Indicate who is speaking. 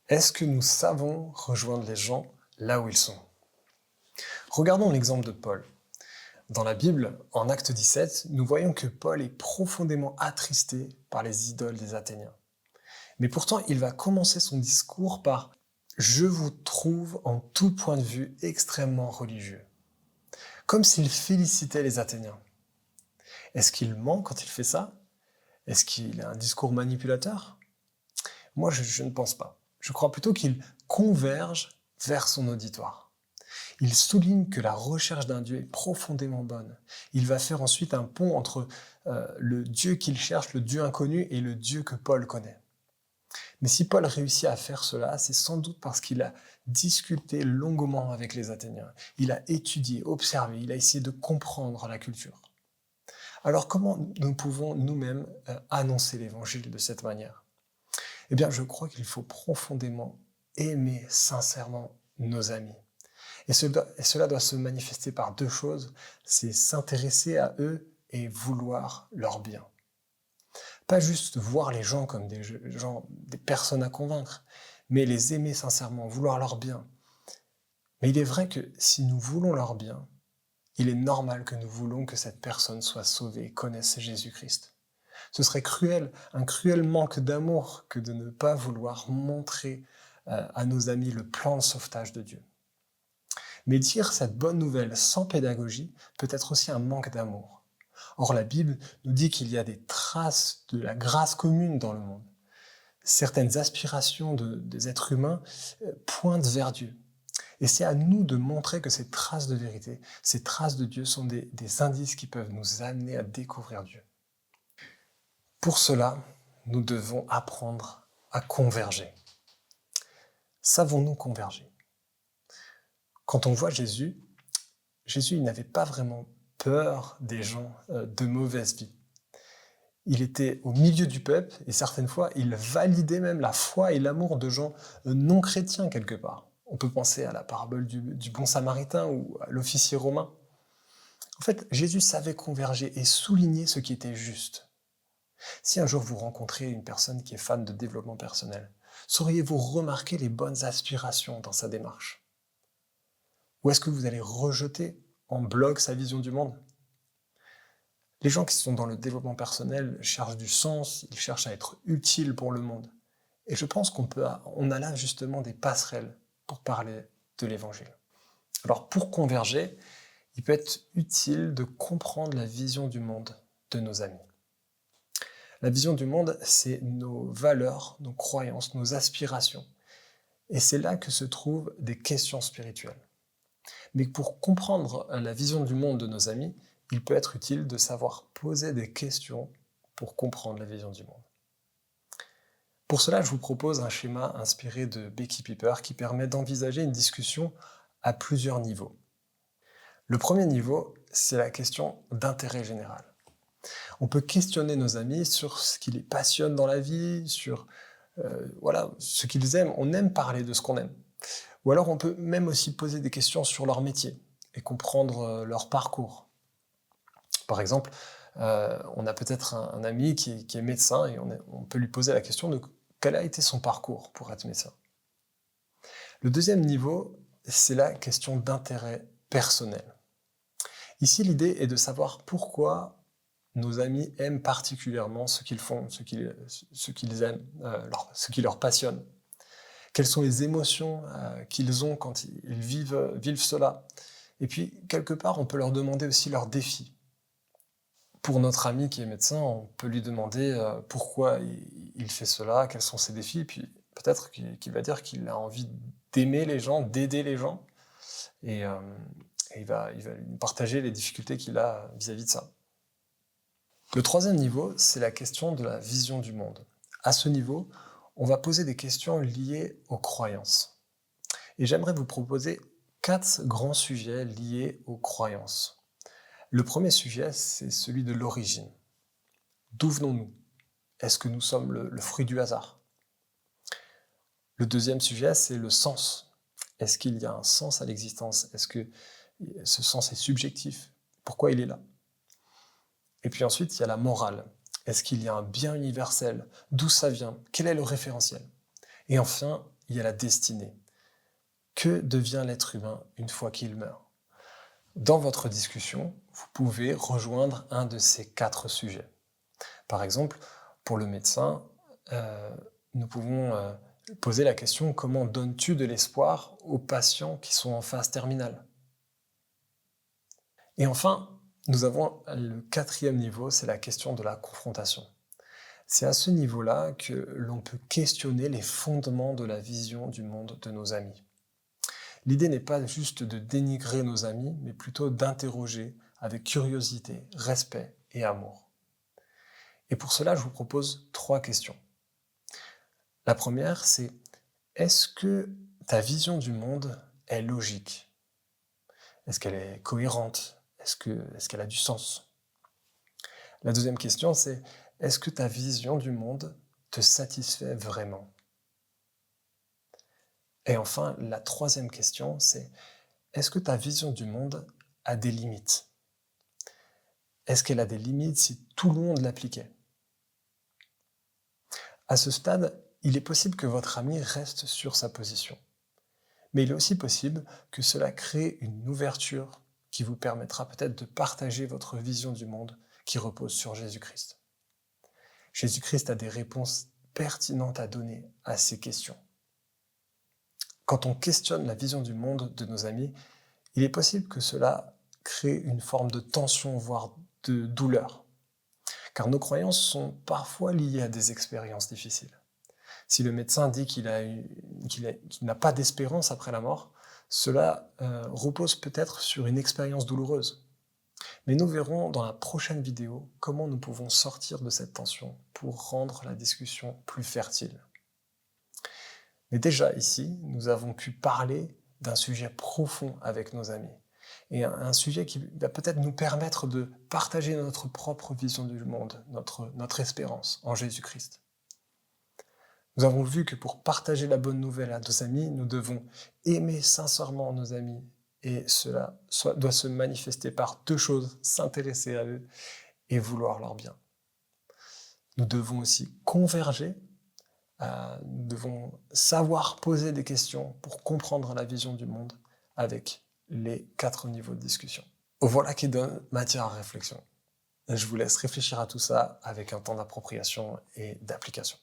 Speaker 1: Est-ce que nous savons rejoindre les gens là où ils sont? Regardons l'exemple de Paul. Dans la Bible, en Acte 17, nous voyons que Paul est profondément attristé par les idoles des Athéniens. Mais pourtant, il va commencer son discours par « Je vous trouve en tout point de vue extrêmement religieux », comme s'il félicitait les Athéniens. Est-ce qu'il ment quand il fait ça? Est-ce qu'il a un discours manipulateur? Moi, je ne pense pas. Je crois plutôt qu'il converge vers son auditoire. Il souligne que la recherche d'un Dieu est profondément bonne. Il va faire ensuite un pont entre le Dieu qu'il cherche, le Dieu inconnu, et le Dieu que Paul connaît. Mais si Paul réussit à faire cela, c'est sans doute parce qu'il a discuté longuement avec les Athéniens. Il a étudié, observé, il a essayé de comprendre la culture. Alors comment nous pouvons nous-mêmes annoncer l'évangile de cette manière? Eh bien, je crois qu'il faut profondément aimer sincèrement nos amis. Et cela doit se manifester par deux choses, c'est s'intéresser à eux et vouloir leur bien. Pas juste voir les gens comme des personnes à convaincre, mais les aimer sincèrement, vouloir leur bien. Mais il est vrai que si nous voulons leur bien, il est normal que nous voulons que cette personne soit sauvée et connaisse Jésus-Christ. Ce serait cruel, un cruel manque d'amour que de ne pas vouloir montrer à nos amis le plan de sauvetage de Dieu. Mais dire cette bonne nouvelle sans pédagogie peut être aussi un manque d'amour. Or, la Bible nous dit qu'il y a des traces de la grâce commune dans le monde. Certaines aspirations des êtres humains pointent vers Dieu. Et c'est à nous de montrer que ces traces de vérité, ces traces de Dieu sont des indices qui peuvent nous amener à découvrir Dieu. Pour cela, nous devons apprendre à converger. Savons-nous converger? Quand on voit Jésus, il n'avait pas vraiment peur des gens de mauvaise vie. Il était au milieu du peuple et certaines fois, il validait même la foi et l'amour de gens non chrétiens quelque part. On peut penser à la parabole du bon samaritain ou à l'officier romain. En fait, Jésus savait converger et souligner ce qui était juste. Si un jour vous rencontrez une personne qui est fan de développement personnel, sauriez-vous remarquer les bonnes aspirations dans sa démarche? Ou est-ce que vous allez rejeter en bloc sa vision du monde? Les gens qui sont dans le développement personnel cherchent du sens, ils cherchent à être utiles pour le monde. Et je pense qu'on a là justement des passerelles pour parler de l'évangile. Alors pour converger, il peut être utile de comprendre la vision du monde de nos amis. La vision du monde, c'est nos valeurs, nos croyances, nos aspirations. Et c'est là que se trouvent des questions spirituelles. Mais pour comprendre la vision du monde de nos amis, il peut être utile de savoir poser des questions pour comprendre la vision du monde. Pour cela, je vous propose un schéma inspiré de Becky Piper qui permet d'envisager une discussion à plusieurs niveaux. Le premier niveau, c'est la question d'intérêt général. On peut questionner nos amis sur ce qui les passionne dans la vie, sur ce qu'ils aiment. On aime parler de ce qu'on aime. Ou alors on peut même aussi poser des questions sur leur métier et comprendre leur parcours. Par exemple, on a peut-être un ami qui est médecin et on peut lui poser la question de quel a été son parcours pour être médecin. Le deuxième niveau, c'est la question d'intérêt personnel. Ici, l'idée est de savoir pourquoi nos amis aiment particulièrement ce qu'ils font, ce qu'ils aiment, ce qui leur passionne. Quelles sont les émotions qu'ils ont quand ils vivent cela. Et puis, quelque part, on peut leur demander aussi leurs défis. Pour notre ami qui est médecin, on peut lui demander pourquoi il fait cela, quels sont ses défis, puis peut-être qu'il va dire qu'il a envie d'aimer les gens, d'aider les gens, et il va lui partager les difficultés qu'il a vis-à-vis de ça. Le troisième niveau, c'est la question de la vision du monde. À ce niveau, on va poser des questions liées aux croyances. Et j'aimerais vous proposer 4 grands sujets liés aux croyances. Le premier sujet, c'est celui de l'origine. D'où venons-nous? Est-ce que nous sommes le fruit du hasard? Le deuxième sujet, c'est le sens. Est-ce qu'il y a un sens à l'existence? Est-ce que ce sens est subjectif? Pourquoi il est là? Et puis ensuite, il y a la morale. Est-ce qu'il y a un bien universel? D'où ça vient? Quel est le référentiel? Et enfin, il y a la destinée. Que devient l'être humain une fois qu'il meurt? Dans votre discussion, vous pouvez rejoindre un de ces 4 sujets. Par exemple, pour le médecin, nous pouvons poser la question: comment donnes-tu de l'espoir aux patients qui sont en phase terminale? Et enfin, nous avons le 4e niveau, c'est la question de la confrontation. C'est à ce niveau-là que l'on peut questionner les fondements de la vision du monde de nos amis. L'idée n'est pas juste de dénigrer nos amis, mais plutôt d'interroger avec curiosité, respect et amour. Et pour cela, je vous propose 3 questions. La première, c'est: est-ce que ta vision du monde est logique? Est-ce qu'elle est cohérente? Est-ce qu'elle a du sens? La deuxième question, c'est: est-ce que ta vision du monde te satisfait vraiment? Et enfin, la 3e question, c'est: est-ce que ta vision du monde a des limites? Est-ce qu'elle a des limites si tout le monde l'appliquait? À ce stade, il est possible que votre ami reste sur sa position. Mais il est aussi possible que cela crée une ouverture qui vous permettra peut-être de partager votre vision du monde qui repose sur Jésus-Christ. Jésus-Christ a des réponses pertinentes à donner à ces questions. Quand on questionne la vision du monde de nos amis, il est possible que cela crée une forme de tension, voire de douleur. Car nos croyances sont parfois liées à des expériences difficiles. Si le médecin dit qu'il n'a pas d'espérance après la mort, cela repose peut-être sur une expérience douloureuse. Mais nous verrons dans la prochaine vidéo comment nous pouvons sortir de cette tension pour rendre la discussion plus fertile. Mais déjà ici, nous avons pu parler d'un sujet profond avec nos amis. Et un sujet qui va peut-être nous permettre de partager notre propre vision du monde, notre espérance en Jésus-Christ. Nous avons vu que pour partager la bonne nouvelle à nos amis, nous devons aimer sincèrement nos amis. Et cela doit se manifester par 2 choses: s'intéresser à eux et vouloir leur bien. Nous devons aussi converger. Nous devons savoir poser des questions pour comprendre la vision du monde avec les 4 niveaux de discussion. Voilà qui donne matière à réflexion. Je vous laisse réfléchir à tout ça avec un temps d'appropriation et d'application.